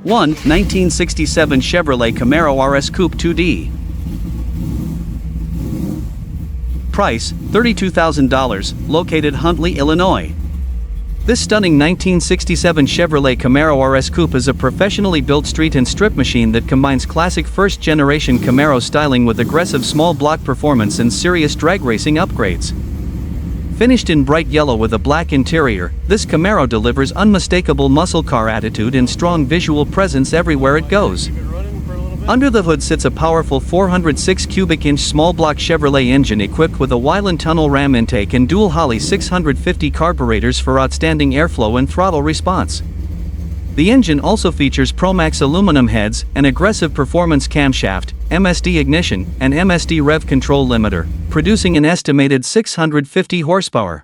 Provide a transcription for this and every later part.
1. 1967 Chevrolet Camaro RS Coupe 2D. Price, $32,000, located Huntley, Illinois. This stunning 1967 Chevrolet Camaro RS Coupe is a professionally built street and strip machine that combines classic first-generation Camaro styling with aggressive small block performance and serious drag racing upgrades. Finished in bright yellow with a black interior, this Camaro delivers unmistakable muscle car attitude and strong visual presence everywhere it goes. Under the hood sits a powerful 406 cubic inch small block Chevrolet engine equipped with a Weiland tunnel ram intake and dual Holley 650 carburetors for outstanding airflow and throttle response. The engine also features Promax aluminum heads, an aggressive performance camshaft, MSD ignition, and MSD rev control limiter, producing an estimated 650 horsepower.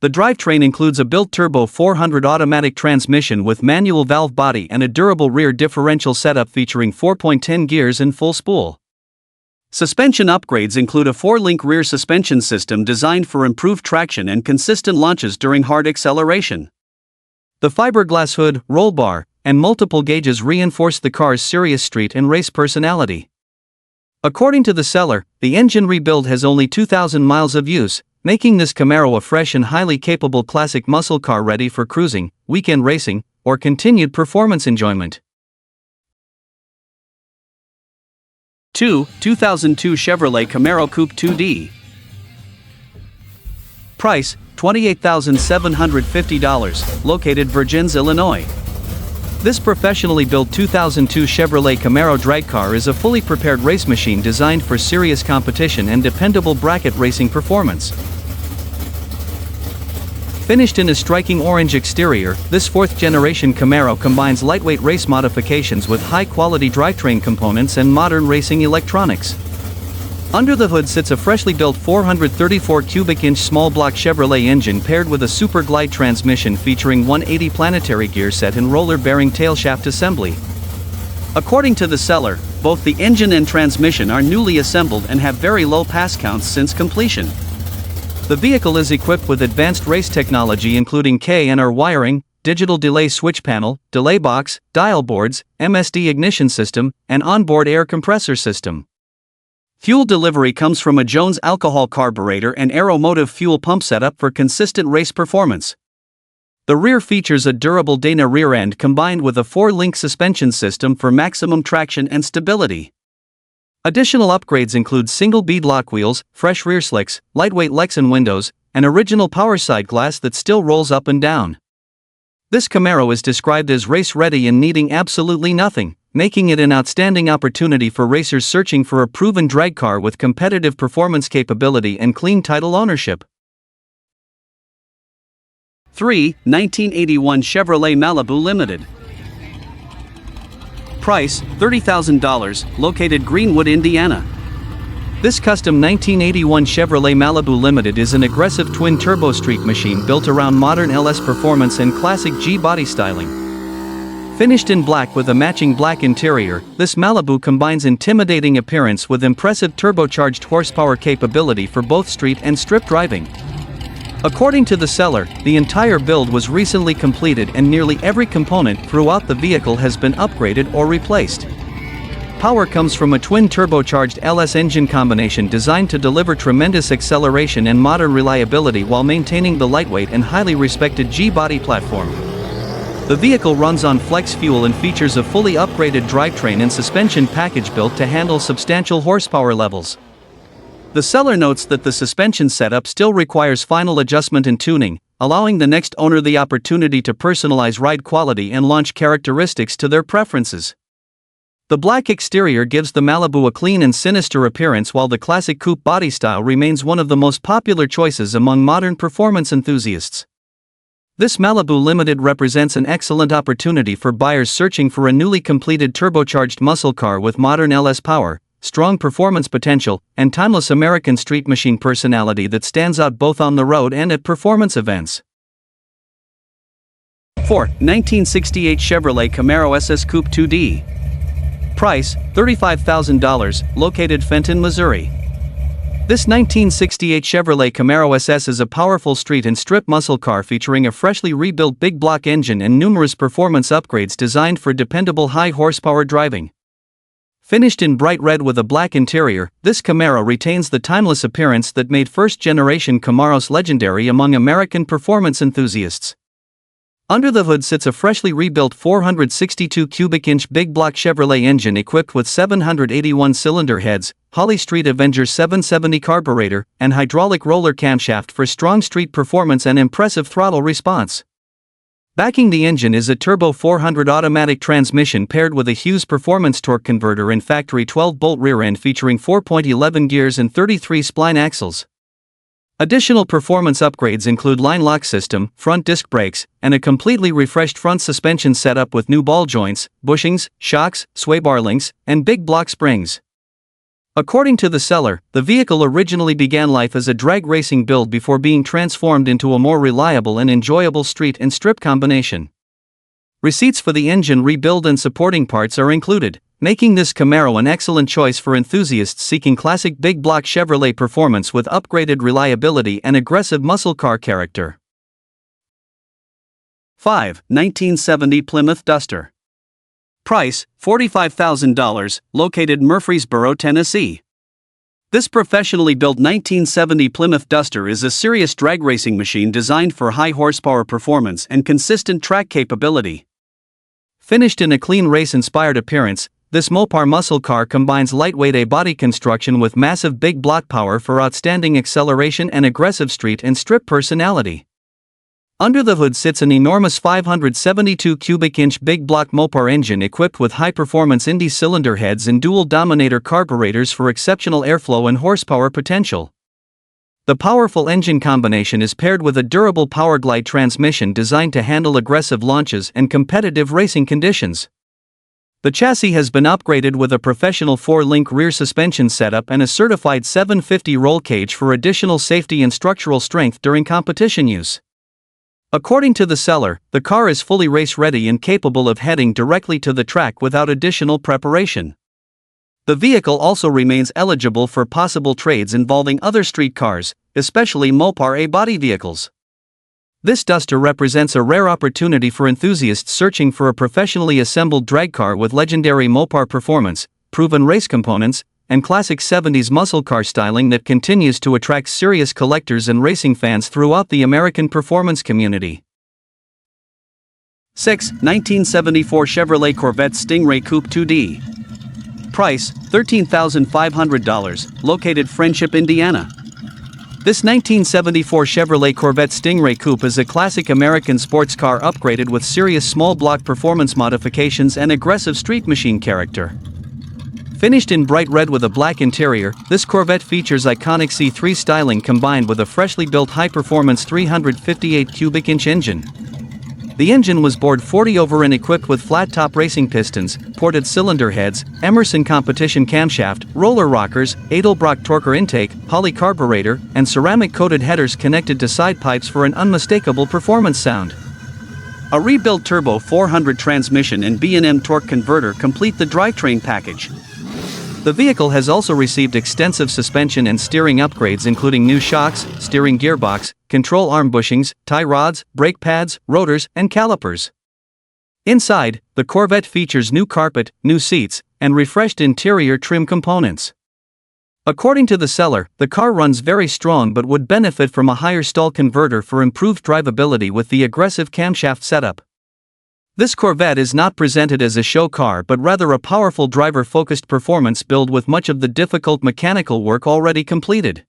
The drivetrain includes a built turbo 400 automatic transmission with manual valve body and a durable rear differential setup featuring 4.10 gears and full spool. Suspension upgrades include a 4-link rear suspension system designed for improved traction and consistent launches during hard acceleration. The fiberglass hood, roll bar, and multiple gauges reinforce the car's serious street and race personality. According to the seller, the engine rebuild has only 2,000 miles of use, making this Camaro a fresh and highly capable classic muscle car ready for cruising, weekend racing, or continued performance enjoyment. 2. 2002 Chevrolet Camaro Coupe 2D. Price, $28,750, located Virgins, Illinois. This professionally built 2002 Chevrolet Camaro drag car is a fully prepared race machine designed for serious competition and dependable bracket racing performance. Finished in a striking orange exterior, this fourth-generation Camaro combines lightweight race modifications with high-quality drivetrain components and modern racing electronics. Under the hood sits a freshly built 434 cubic inch small block Chevrolet engine paired with a Super Glide transmission featuring 180 planetary gear set and roller bearing tailshaft assembly. According to the seller, both the engine and transmission are newly assembled and have very low pass counts since completion. The vehicle is equipped with advanced race technology including K&R wiring, digital delay switch panel, delay box, dial boards, MSD ignition system, and onboard air compressor system. Fuel delivery comes from a Jones alcohol carburetor and Aeromotive fuel pump setup for consistent race performance. The rear features a durable Dana rear end combined with a 4-link suspension system for maximum traction and stability. Additional upgrades include single bead lock wheels, fresh rear slicks, lightweight Lexan windows, and original power side glass that still rolls up and down. This Camaro is described as race-ready and needing absolutely nothing, making it an outstanding opportunity for racers searching for a proven drag car with competitive performance capability and clean title ownership. 3. 1981 Chevrolet Malibu Limited. Price, $30,000, located Greenwood, Indiana. This custom 1981 Chevrolet Malibu Limited is an aggressive twin-turbo street machine built around modern LS performance and classic G body styling. Finished in black with a matching black interior, this Malibu combines intimidating appearance with impressive turbocharged horsepower capability for both street and strip driving. According to the seller, the entire build was recently completed and nearly every component throughout the vehicle has been upgraded or replaced. Power comes from a twin turbocharged LS engine combination designed to deliver tremendous acceleration and modern reliability while maintaining the lightweight and highly respected G-body platform. The vehicle runs on flex fuel and features a fully upgraded drivetrain and suspension package built to handle substantial horsepower levels. The seller notes that the suspension setup still requires final adjustment and tuning, allowing the next owner the opportunity to personalize ride quality and launch characteristics to their preferences. The black exterior gives the Malibu a clean and sinister appearance while the classic coupe body style remains one of the most popular choices among modern performance enthusiasts. This Malibu Limited represents an excellent opportunity for buyers searching for a newly completed turbocharged muscle car with modern LS power, strong performance potential, and timeless American street machine personality that stands out both on the road and at performance events. 4. 1968 Chevrolet Camaro SS Coupe 2D. Price, $35,000, located Fenton, Missouri. This 1968 Chevrolet Camaro SS is a powerful street and strip muscle car featuring a freshly rebuilt big block engine and numerous performance upgrades designed for dependable high horsepower driving. Finished in bright red with a black interior, this Camaro retains the timeless appearance that made first-generation Camaros legendary among American performance enthusiasts. Under the hood sits a freshly rebuilt 462 cubic inch big block Chevrolet engine equipped with 781 cylinder heads, Holly Street Avenger 770 carburetor, and hydraulic roller camshaft for strong street performance and impressive throttle response. Backing the engine is a turbo 400 automatic transmission paired with a Hughes performance torque converter and factory 12-bolt rear end featuring 4.11 gears and 33 spline axles. Additional performance upgrades include line lock system, front disc brakes, and a completely refreshed front suspension setup with new ball joints, bushings, shocks, sway bar links, and big block springs. According to the seller, the vehicle originally began life as a drag racing build before being transformed into a more reliable and enjoyable street and strip combination. Receipts for the engine rebuild and supporting parts are included, making this Camaro an excellent choice for enthusiasts seeking classic big block Chevrolet performance with upgraded reliability and aggressive muscle car character. 5. 1970 Plymouth Duster. Price, $45,000, located Murfreesboro, Tennessee. This professionally built 1970 Plymouth Duster is a serious drag racing machine designed for high horsepower performance and consistent track capability. Finished in a clean race-inspired appearance, this Mopar muscle car combines lightweight A-body construction with massive big block power for outstanding acceleration and aggressive street and strip personality. Under the hood sits an enormous 572 cubic inch big block Mopar engine equipped with high-performance Indy cylinder heads and dual Dominator carburetors for exceptional airflow and horsepower potential. The powerful engine combination is paired with a durable Powerglide transmission designed to handle aggressive launches and competitive racing conditions. The chassis has been upgraded with a professional 4-link rear suspension setup and a certified 750 roll cage for additional safety and structural strength during competition use. According to the seller, the car is fully race-ready and capable of heading directly to the track without additional preparation. The vehicle also remains eligible for possible trades involving other street cars, especially Mopar A-body vehicles. This Duster represents a rare opportunity for enthusiasts searching for a professionally assembled drag car with legendary Mopar performance, proven race components, and classic 70s muscle car styling that continues to attract serious collectors and racing fans throughout the American performance community. 6. 1974 Chevrolet Corvette Stingray Coupe 2D. Price, $13,500, located Friendship, Indiana. This 1974 Chevrolet Corvette Stingray Coupe is a classic American sports car upgraded with serious small block performance modifications and aggressive street machine character. Finished in bright red with a black interior, this Corvette features iconic C3 styling combined with a freshly built high-performance 358 cubic inch engine. The engine was bored 40 over and equipped with flat-top racing pistons, ported cylinder heads, Emerson competition camshaft, roller rockers, Edelbrock torquer intake, poly carburetor, and ceramic-coated headers connected to side pipes for an unmistakable performance sound. A rebuilt turbo 400 transmission and B&M torque converter complete the drivetrain package. The vehicle has also received extensive suspension and steering upgrades including new shocks, steering gearbox, control arm bushings, tie rods, brake pads, rotors, and calipers. Inside, the Corvette features new carpet, new seats, and refreshed interior trim components. According to the seller, the car runs very strong but would benefit from a higher stall converter for improved drivability with the aggressive camshaft setup. This Corvette is not presented as a show car but rather a powerful driver-focused performance build with much of the difficult mechanical work already completed.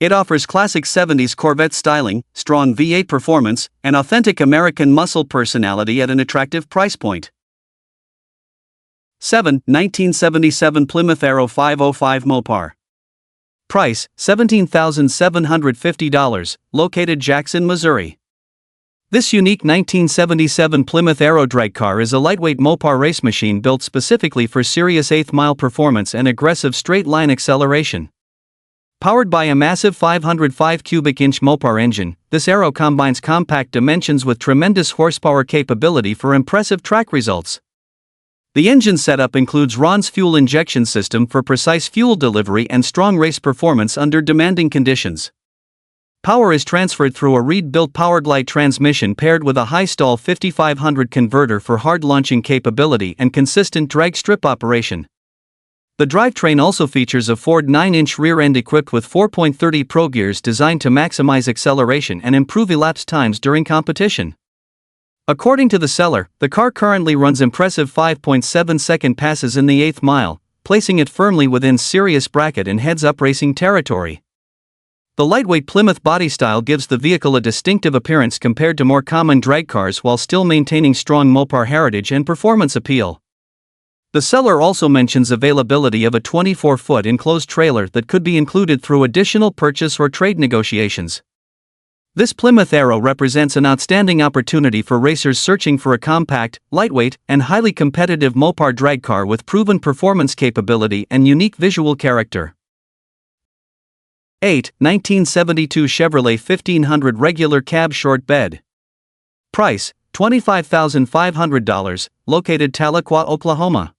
It offers classic 70s Corvette styling, strong V8 performance, and authentic American muscle personality at an attractive price point. 7. 1977 Plymouth Arrow 505 Mopar. Price, $17,750, located Jackson, Missouri. This unique 1977 Plymouth Arrow drag car is a lightweight Mopar race machine built specifically for serious eighth-mile performance and aggressive straight-line acceleration. Powered by a massive 505 cubic inch Mopar engine, this Arrow combines compact dimensions with tremendous horsepower capability for impressive track results. The engine setup includes Ron's fuel injection system for precise fuel delivery and strong race performance under demanding conditions. Power is transferred through a Reed-built Powerglide transmission paired with a high-stall 5500 converter for hard launching capability and consistent drag strip operation. The drivetrain also features a Ford 9-inch rear end equipped with 4.30 Pro gears designed to maximize acceleration and improve elapsed times during competition. According to the seller, the car currently runs impressive 5.7-second passes in the 8th mile, placing it firmly within serious bracket and heads-up racing territory. The lightweight Plymouth body style gives the vehicle a distinctive appearance compared to more common drag cars while still maintaining strong Mopar heritage and performance appeal. The seller also mentions availability of a 24-foot enclosed trailer that could be included through additional purchase or trade negotiations. This Plymouth Arrow represents an outstanding opportunity for racers searching for a compact, lightweight, and highly competitive Mopar drag car with proven performance capability and unique visual character. 8. 1972 Chevrolet 1500 Regular Cab Short Bed. Price, $25,500, located Tahlequah, Oklahoma.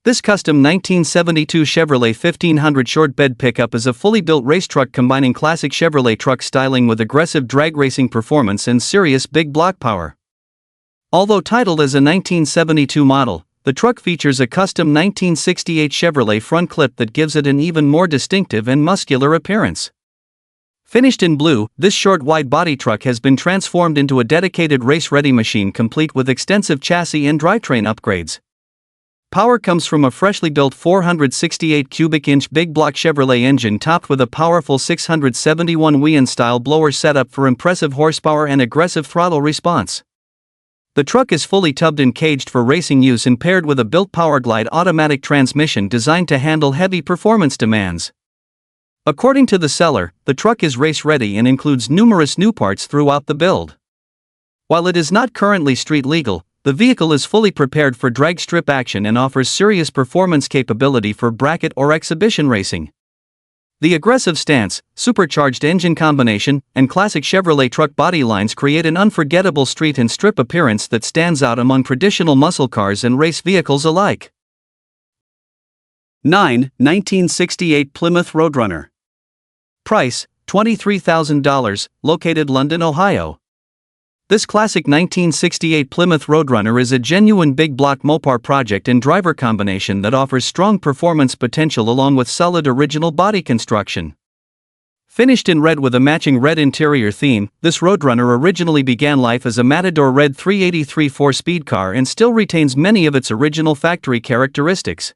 This custom 1972 Chevrolet 1500 short bed pickup is a fully built race truck combining classic Chevrolet truck styling with aggressive drag racing performance and serious big block power. Although titled as a 1972 model, the truck features a custom 1968 Chevrolet front clip that gives it an even more distinctive and muscular appearance. Finished in blue, this short wide-body truck has been transformed into a dedicated race-ready machine complete with extensive chassis and drivetrain upgrades. Power comes from a freshly built 468 cubic inch big block Chevrolet engine topped with a powerful 671 Wian-style blower setup for impressive horsepower and aggressive throttle response. The truck is fully tubbed and caged for racing use and paired with a built Powerglide automatic transmission designed to handle heavy performance demands. According to the seller, the truck is race-ready and includes numerous new parts throughout the build. While it is not currently street legal, the vehicle is fully prepared for drag strip action and offers serious performance capability for bracket or exhibition racing. The aggressive stance, supercharged engine combination, and classic Chevrolet truck body lines create an unforgettable street and strip appearance that stands out among traditional muscle cars and race vehicles alike. 9. 1968 Plymouth Roadrunner. Price, $23,000, located London, Ohio. This classic 1968 Plymouth Roadrunner is a genuine big block Mopar project and driver combination that offers strong performance potential along with solid original body construction. Finished in red with a matching red interior theme, this Roadrunner originally began life as a Matador Red 383 4-speed car and still retains many of its original factory characteristics.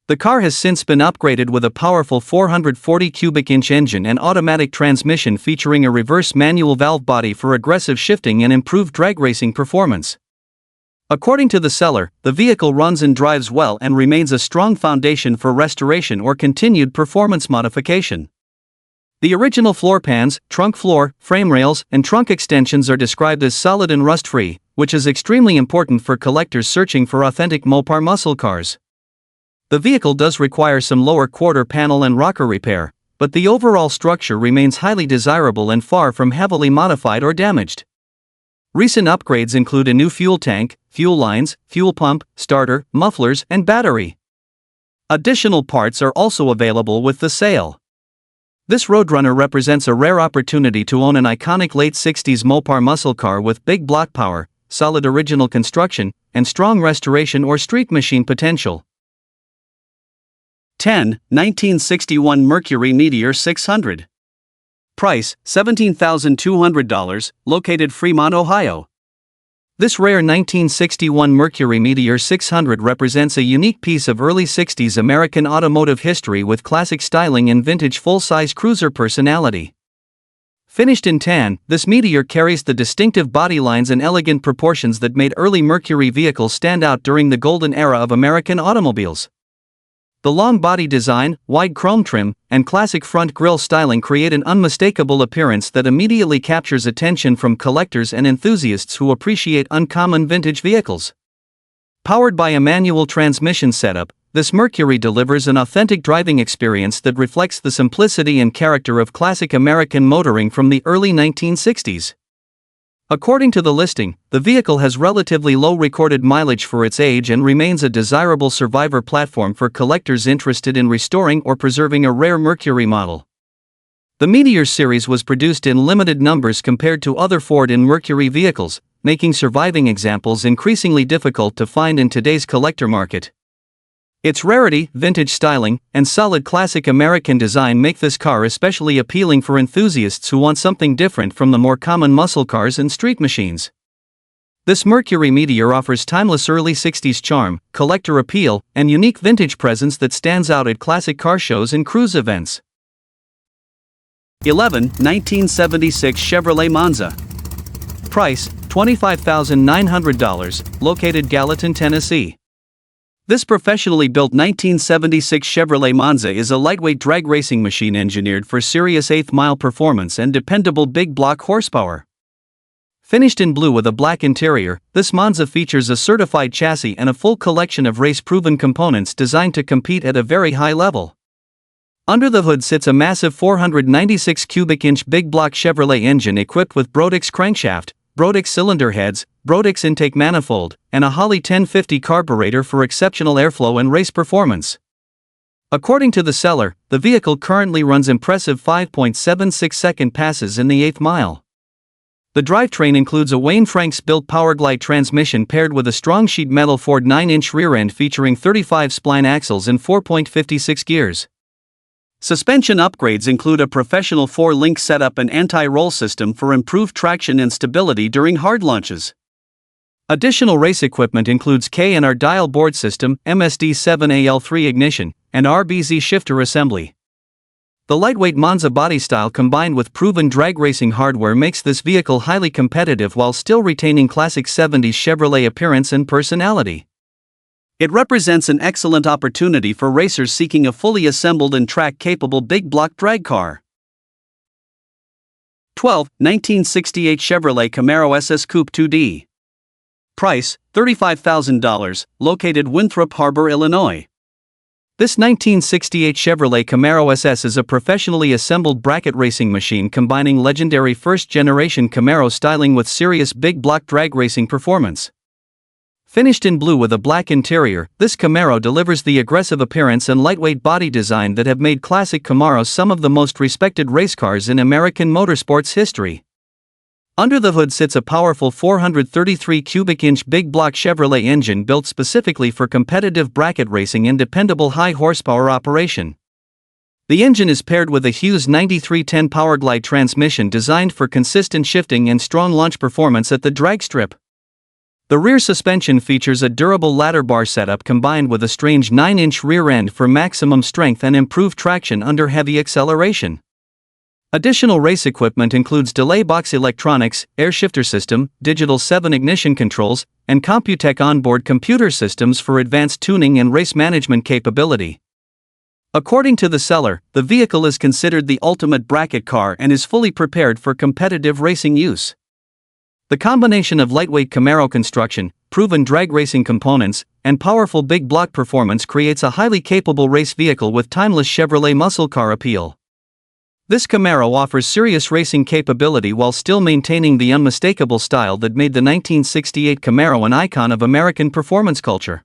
The car has since been upgraded with a powerful 440 cubic inch engine and automatic transmission featuring a reverse manual valve body for aggressive shifting and improved drag racing performance. According to the seller, the vehicle runs and drives well and remains a strong foundation for restoration or continued performance modification. The original floor pans, trunk floor, frame rails, and trunk extensions are described as solid and rust-free, which is extremely important for collectors searching for authentic Mopar muscle cars. The vehicle does require some lower quarter panel and rocker repair, but the overall structure remains highly desirable and far from heavily modified or damaged. Recent upgrades include a new fuel tank, fuel lines, fuel pump, starter, mufflers, and battery. Additional parts are also available with the sale. This Roadrunner represents a rare opportunity to own an iconic late 60s Mopar muscle car with big block power, solid original construction, and strong restoration or street machine potential. 10. 1961 Mercury Meteor 600. Price, $17,200, located Fremont, Ohio. This rare 1961 Mercury Meteor 600 represents a unique piece of early 60s American automotive history with classic styling and vintage full-size cruiser personality. Finished in tan, this Meteor carries the distinctive body lines and elegant proportions that made early Mercury vehicles stand out during the golden era of American automobiles. The long body design, wide chrome trim, and classic front grille styling create an unmistakable appearance that immediately captures attention from collectors and enthusiasts who appreciate uncommon vintage vehicles. Powered by a manual transmission setup, this Mercury delivers an authentic driving experience that reflects the simplicity and character of classic American motoring from the early 1960s. According to the listing, the vehicle has relatively low recorded mileage for its age and remains a desirable survivor platform for collectors interested in restoring or preserving a rare Mercury model. The Meteor series was produced in limited numbers compared to other Ford and Mercury vehicles, making surviving examples increasingly difficult to find in today's collector market. Its rarity, vintage styling, and solid classic American design make this car especially appealing for enthusiasts who want something different from the more common muscle cars and street machines. This Mercury Meteor offers timeless early 60s charm, collector appeal, and unique vintage presence that stands out at classic car shows and cruise events. 11. 1976 Chevrolet Monza. Price, $25,900, located Gallatin, Tennessee. This professionally built 1976 Chevrolet Monza is a lightweight drag racing machine engineered for serious eighth-mile performance and dependable big block horsepower. Finished in blue with a black interior, this Monza features a certified chassis and a full collection of race-proven components designed to compete at a very high level. Under the hood sits a massive 496 cubic inch big block Chevrolet engine equipped with Brodix crankshaft, Brodix cylinder heads, Brodix intake manifold, and a Holley 1050 carburetor for exceptional airflow and race performance. According to the seller, the vehicle currently runs impressive 5.76-second passes in the eighth mile. The drivetrain includes a Wayne Franks-built Powerglide transmission paired with a strong sheet metal Ford 9-inch rear end featuring 35 spline axles and 4.56 gears. Suspension upgrades include a professional 4-link setup and anti-roll system for improved traction and stability during hard launches. Additional race equipment includes K&R dial board system, MSD7AL3 ignition, and RBZ shifter assembly. The lightweight Monza body style combined with proven drag racing hardware makes this vehicle highly competitive while still retaining classic 70s Chevrolet appearance and personality. It represents an excellent opportunity for racers seeking a fully assembled and track-capable big block drag car. 12. 1968 Chevrolet Camaro SS Coupe 2D. Price, $35,000, located Winthrop Harbor, Illinois. This 1968 Chevrolet Camaro SS is a professionally assembled bracket racing machine combining legendary first-generation Camaro styling with serious big block drag racing performance. Finished in blue with a black interior, this Camaro delivers the aggressive appearance and lightweight body design that have made classic Camaros some of the most respected race cars in American motorsports history. Under the hood sits a powerful 433 cubic inch big block Chevrolet engine built specifically for competitive bracket racing and dependable high horsepower operation. The engine is paired with a Hughes 9310 Powerglide transmission designed for consistent shifting and strong launch performance at the drag strip. The rear suspension features a durable ladder bar setup combined with a strange 9-inch rear end for maximum strength and improved traction under heavy acceleration. Additional race equipment includes delay box electronics, air shifter system, digital 7 ignition controls, and Computech onboard computer systems for advanced tuning and race management capability. According to the seller, the vehicle is considered the ultimate bracket car and is fully prepared for competitive racing use. The combination of lightweight Camaro construction, proven drag racing components, and powerful big block performance creates a highly capable race vehicle with timeless Chevrolet muscle car appeal. This Camaro offers serious racing capability while still maintaining the unmistakable style that made the 1968 Camaro an icon of American performance culture.